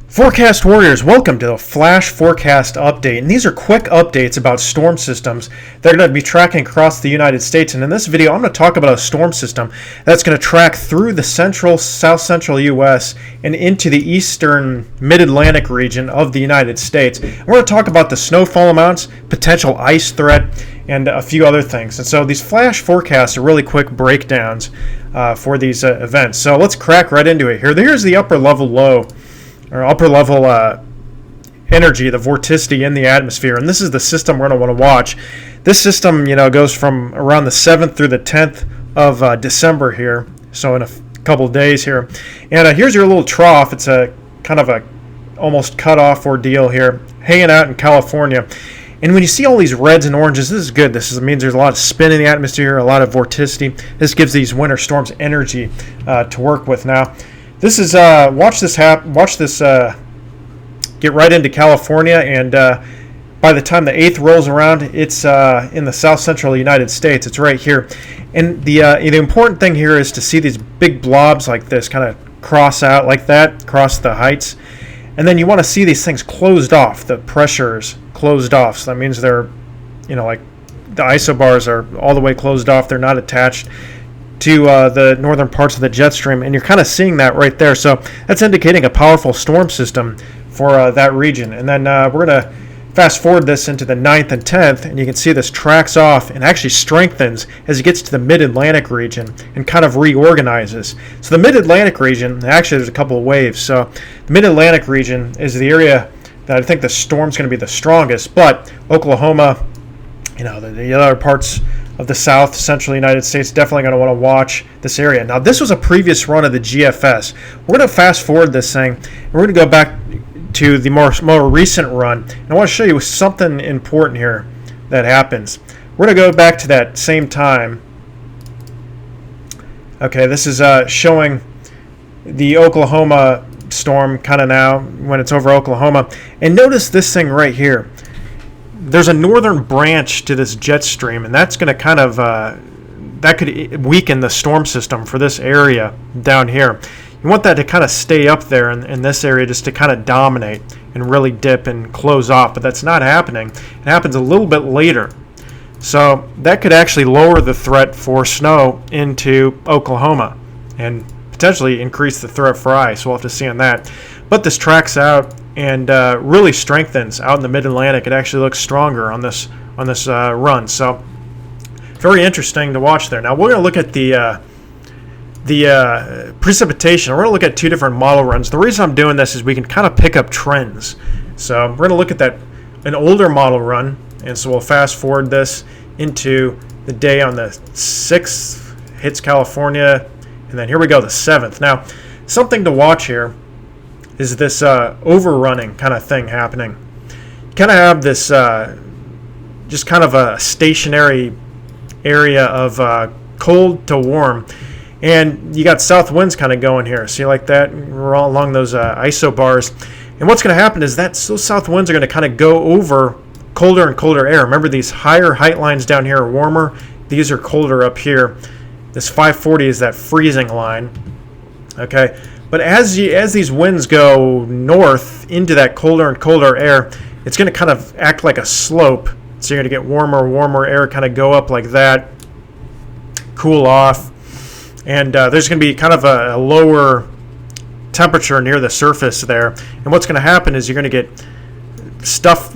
Forecast Warriors, welcome to the Flash Forecast Update. And these are quick updates about storm systems that are going to be tracking across the United States. And in this video, I'm going to talk about a storm system that's going to track through the south central U.S. and into the eastern mid-Atlantic region of the United States. And we're going to talk about the snowfall amounts, potential ice threat, and a few other things. And so these flash forecasts are really quick breakdowns for these events. So let's crack right into it here. Here's the upper level low, or upper level energy, the vorticity in the atmosphere, and this is the system we're going to want to watch. This system, goes from around the 7th through the 10th of December here, so in a couple of days here. And here's your little trough. It's a kind of a almost cut off ordeal here, hanging out in California. And when you see all these reds and oranges, this is good. This means there's a lot of spin in the atmosphere, a lot of vorticity. This gives these winter storms energy to work with. Now, this is watch this get right into California, and by the time the 8th rolls around, it's in the south central United States. It's right here, and the important thing here is to see these big blobs like this kind of cross out like that, cross the heights, and then you want to see these things closed off. The pressure's closed off, so that means they're, like the isobars are all the way closed off. They're not attached to the northern parts of the jet stream, and you're kind of seeing that right there. So that's indicating a powerful storm system for that region. And then we're going to fast forward this into the 9th and 10th, and you can see this tracks off and actually strengthens as it gets to the mid-Atlantic region and kind of reorganizes. So the mid-Atlantic region, actually there's a couple of waves. So the mid-Atlantic region is the area that I think the storm's going to be the strongest, but Oklahoma, the other parts of the south central United States definitely going to want to watch this area. Now, this was a previous run of the GFS. We're going to fast forward this thing, and we're going to go back to the more recent run. And I want to show you something important here that happens. We're going to go back to that same time. Okay, this is showing the Oklahoma storm kind of now when it's over Oklahoma. And notice this thing right here. There's a northern branch to this jet stream, and that's going to kind of that could weaken the storm system for this area down here. You want that to kind of stay up there in this area, just to kind of dominate and really dip and close off, but that's not happening. It happens a little bit later. So that could actually lower the threat for snow into Oklahoma and potentially increase the threat for ice. We'll have to see on that. But this tracks out and really strengthens out in the mid-Atlantic. It actually looks stronger on this run. So very interesting to watch there. Now we're going to look at the precipitation. We're going to look at two different model runs. The reason I'm doing this is we can kind of pick up trends. So we're going to look at an older model run, and so we'll fast forward this into the day on the 6th, hits California, and then here we go, the 7th. Now, something to watch here is this overrunning kind of thing happening. You kind of have this just kind of a stationary area of cold to warm, and you got south winds kind of going here. See, like that, we're all along those isobars. And what's going to happen is that those south winds are going to kind of go over colder and colder air. Remember, these higher height lines down here are warmer. These are colder up here. This 540 is that freezing line. Okay. But as these winds go north into that colder and colder air, it's going to kind of act like a slope. So you're going to get warmer air kind of go up like that, cool off. And there's going to be kind of a lower temperature near the surface there. And what's going to happen is you're going to get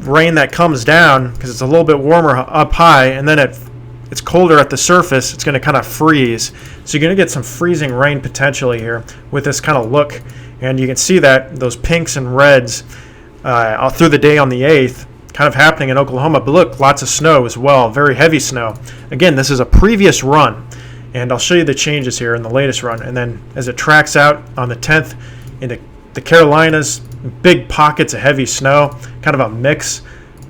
rain that comes down because it's a little bit warmer up high, and then it's colder at the surface. It's going to kind of freeze. So you're going to get some freezing rain potentially here with this kind of look. And you can see that those pinks and reds through the day on the 8th kind of happening in Oklahoma. But look, lots of snow as well, very heavy snow. Again, this is a previous run, and I'll show you the changes here in the latest run. And then as it tracks out on the 10th into the Carolinas, big pockets of heavy snow, kind of a mix,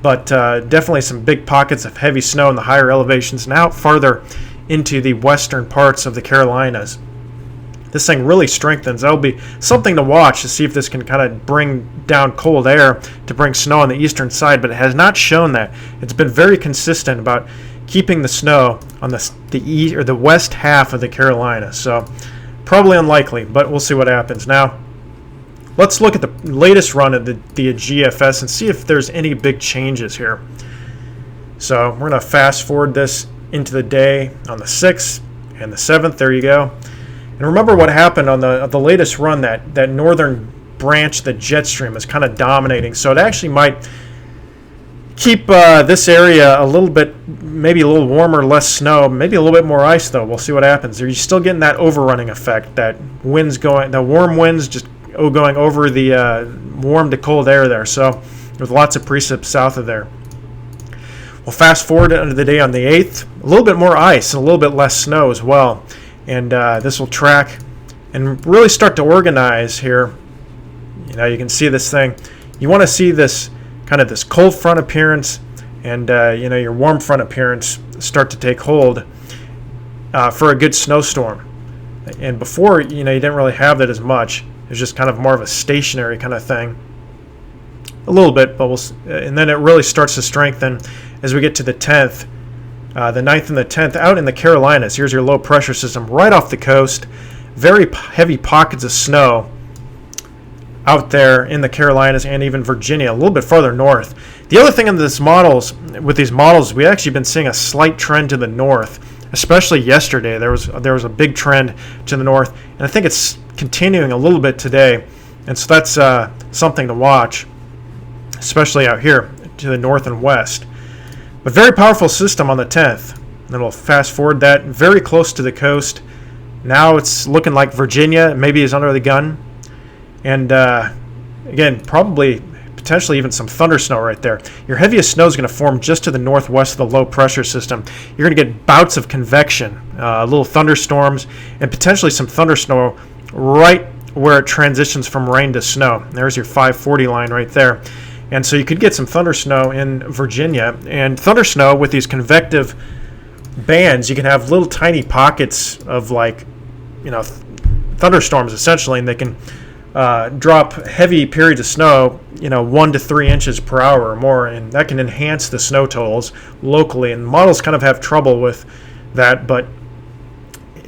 but definitely some big pockets of heavy snow in the higher elevations and out farther into the western parts of the Carolinas. This thing really strengthens. That'll be something to watch to see if this can kind of bring down cold air to bring snow on the eastern side, but it has not shown that. It's been very consistent about keeping the snow on the east or the west half of the Carolinas. So probably unlikely, but we'll see what happens. Now, let's look at the latest run of the GFS and see if there's any big changes here. So we're going to fast forward this into the day on the 6th and the 7th. There you go. And remember what happened on the latest run, that northern branch, the jet stream, is kind of dominating. So it actually might keep this area a little bit, maybe a little warmer, less snow, maybe a little bit more ice though. We'll see what happens. Are you still getting that overrunning effect, that winds going, the warm winds just going over the warm to cold air there. So with lots of precip south of there. We'll fast forward into the day on the 8th. A little bit more ice and a little bit less snow as well. And this will track and really start to organize here. You know, you can see this thing. You want to see this kind of this cold front appearance and you know, your warm front appearance start to take hold for a good snowstorm. And before, you know, you didn't really have that as much. It was just kind of more of a stationary kind of thing. A little bit, but and then it really starts to strengthen as we get to the 10th, the 9th and the 10th, out in the Carolinas. Here's your low pressure system right off the coast. Very heavy pockets of snow out there in the Carolinas and even Virginia, a little bit farther north. The other thing with these models, we've actually been seeing a slight trend to the north, especially yesterday. There was a big trend to the north, and I think it's continuing a little bit today. And so that's something to watch, especially out here to the north and west. But very powerful system on the 10th. Then we'll fast forward that very close to the coast. Now it's looking like Virginia maybe is under the gun. And again, probably potentially even some thunder snow right there. Your heaviest snow is going to form just to the northwest of the low pressure system. You're going to get bouts of convection, little thunderstorms, and potentially some thunder snow right where it transitions from rain to snow. There's your 540 line right there. And so you could get some thunder snow in Virginia. And thunder snow with these convective bands, you can have little tiny pockets of, like, you know, thunderstorms essentially, and they can drop heavy periods of snow, you know, 1 to 3 inches per hour or more, and that can enhance the snow totals locally. And models kind of have trouble with that, but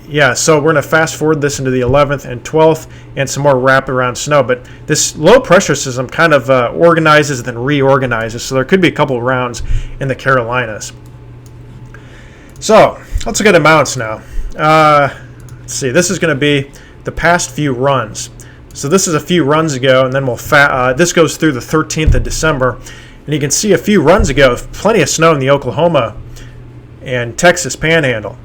yeah, so we're going to fast forward this into the 11th and 12th and some more wraparound snow. But this low pressure system kind of organizes then reorganizes. So there could be a couple of rounds in the Carolinas. So let's look at amounts now. Let's see. This is going to be the past few runs. So this is a few runs ago, and then this goes through the 13th of December. And you can see a few runs ago, plenty of snow in the Oklahoma and Texas Panhandle.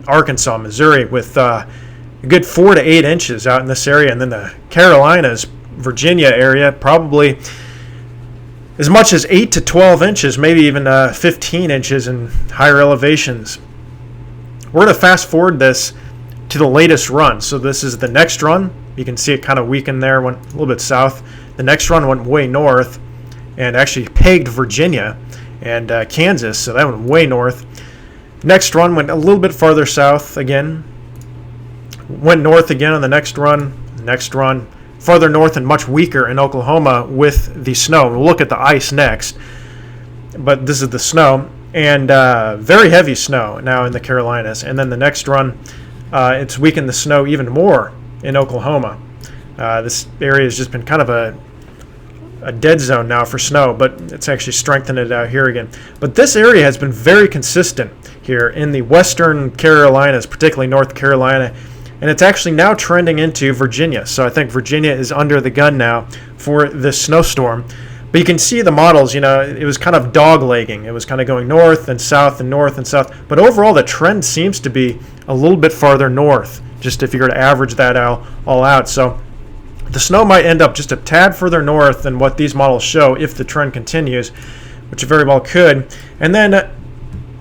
Arkansas, Missouri, with a good 4 to 8 inches out in this area, and then the Carolinas, Virginia area, probably as much as 8 to 12 inches, maybe even 15 inches in higher elevations. We're going to fast forward this to the latest run. So this is the next run. You can see it kind of weakened there, went a little bit south. The next run went way north and actually pegged Virginia and Kansas, so that went way north. Next run went a little bit farther south again. Went north again on the next run. Next run farther north and much weaker in Oklahoma with the snow. We'll look at the ice next. But this is the snow. And very heavy snow now in the Carolinas. And then the next run, it's weakened the snow even more in Oklahoma. This area has just been kind of a dead zone now for snow, but it's actually strengthened it out here again. But this area has been very consistent here in the western Carolinas, particularly North Carolina, and it's actually now trending into Virginia. So I think Virginia is under the gun now for this snowstorm. But you can see the models, you know, it was kind of dog-legging. It was kind of going north and south and north and south. But overall, the trend seems to be a little bit farther north, just if you were to average that all out. So the snow might end up just a tad further north than what these models show if the trend continues, which it very well could. And then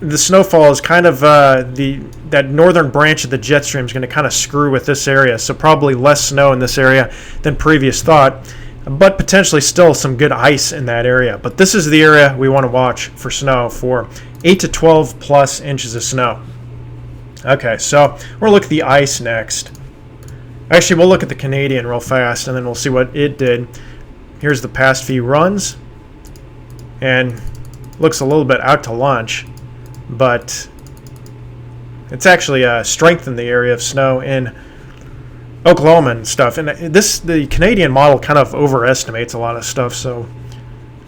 the snowfall is kind of that northern branch of the jet stream is going to kind of screw with this area. So probably less snow in this area than previous thought, but potentially still some good ice in that area. But this is the area we want to watch for snow, for 8 to 12 plus inches of snow. Okay, so we're going to look at the ice next. Actually, we'll look at the Canadian real fast, and then we'll see what it did. Here's the past few runs, and looks a little bit out to lunch, but it's actually strengthened the area of snow in Oklahoma and stuff. And the Canadian model kind of overestimates a lot of stuff, so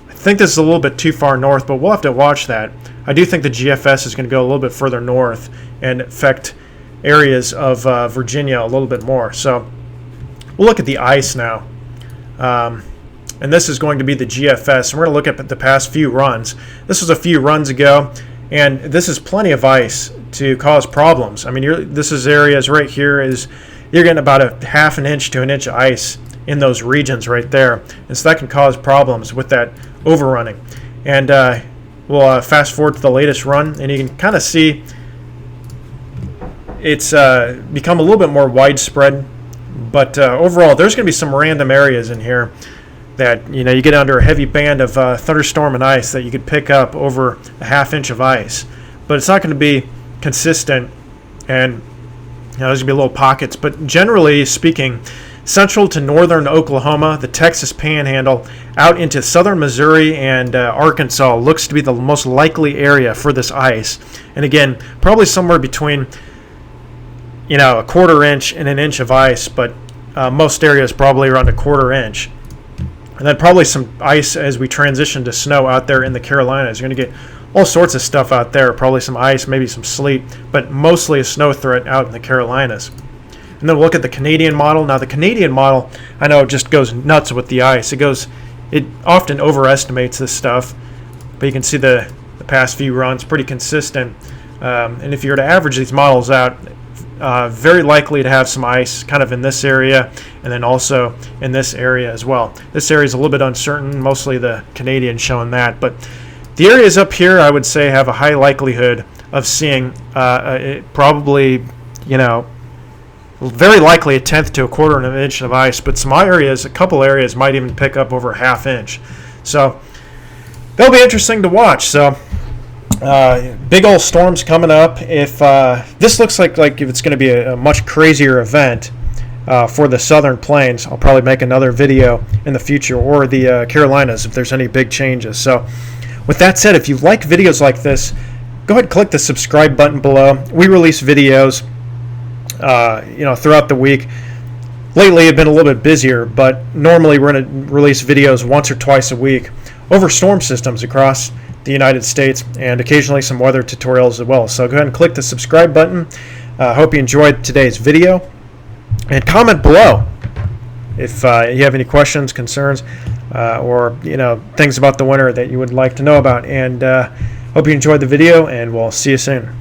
I think this is a little bit too far north, but we'll have to watch that. I do think the GFS is going to go a little bit further north and affect areas of Virginia a little bit more. So we'll look at the ice now. And this is going to be the GFS. And we're going to look at the past few runs. This was a few runs ago, and this is plenty of ice to cause problems. I mean, this is areas right here is you're getting about a half an inch to an inch of ice in those regions right there. And so that can cause problems with that overrunning. And we'll fast forward to the latest run, and you can kind of see it's become a little bit more widespread. But overall, there's going to be some random areas in here that you get under a heavy band of thunderstorm and ice that you could pick up over a half inch of ice. But it's not going to be consistent, and there's going to be little pockets. But generally speaking, central to northern Oklahoma, the Texas Panhandle, out into southern Missouri and Arkansas looks to be the most likely area for this ice. And again, probably somewhere between a quarter inch and an inch of ice, but most areas probably around a quarter inch. And then probably some ice as we transition to snow out there in the Carolinas. You're going to get all sorts of stuff out there, probably some ice, maybe some sleet, but mostly a snow threat out in the Carolinas. And then we'll look at the Canadian model. Now the Canadian model, I know, just goes nuts with the ice. It often overestimates this stuff, but you can see the past few runs pretty consistent. And if you were to average these models out, very likely to have some ice kind of in this area and then also in this area as well. This area is a little bit uncertain, mostly the Canadian showing that. But the areas up here, I would say, have a high likelihood of seeing probably, very likely a tenth to a quarter of an inch of ice. But some areas, a couple areas, might even pick up over a half inch. So that'll be interesting to watch. So big old storms coming up. If this looks like if it's going to be a much crazier event for the southern plains, I'll probably make another video in the future, or the Carolinas if there's any big changes. So with that said, if you like videos like this, go ahead and click the subscribe button below. We release videos throughout the week. Lately I've been a little bit busier, but normally we're going to release videos once or twice a week over storm systems across the United States, and occasionally some weather tutorials as well. So go ahead and click the subscribe button. Hope you enjoyed today's video, and comment below if you have any questions, concerns, or things about the winter that you would like to know about. And hope you enjoyed the video, and we'll see you soon.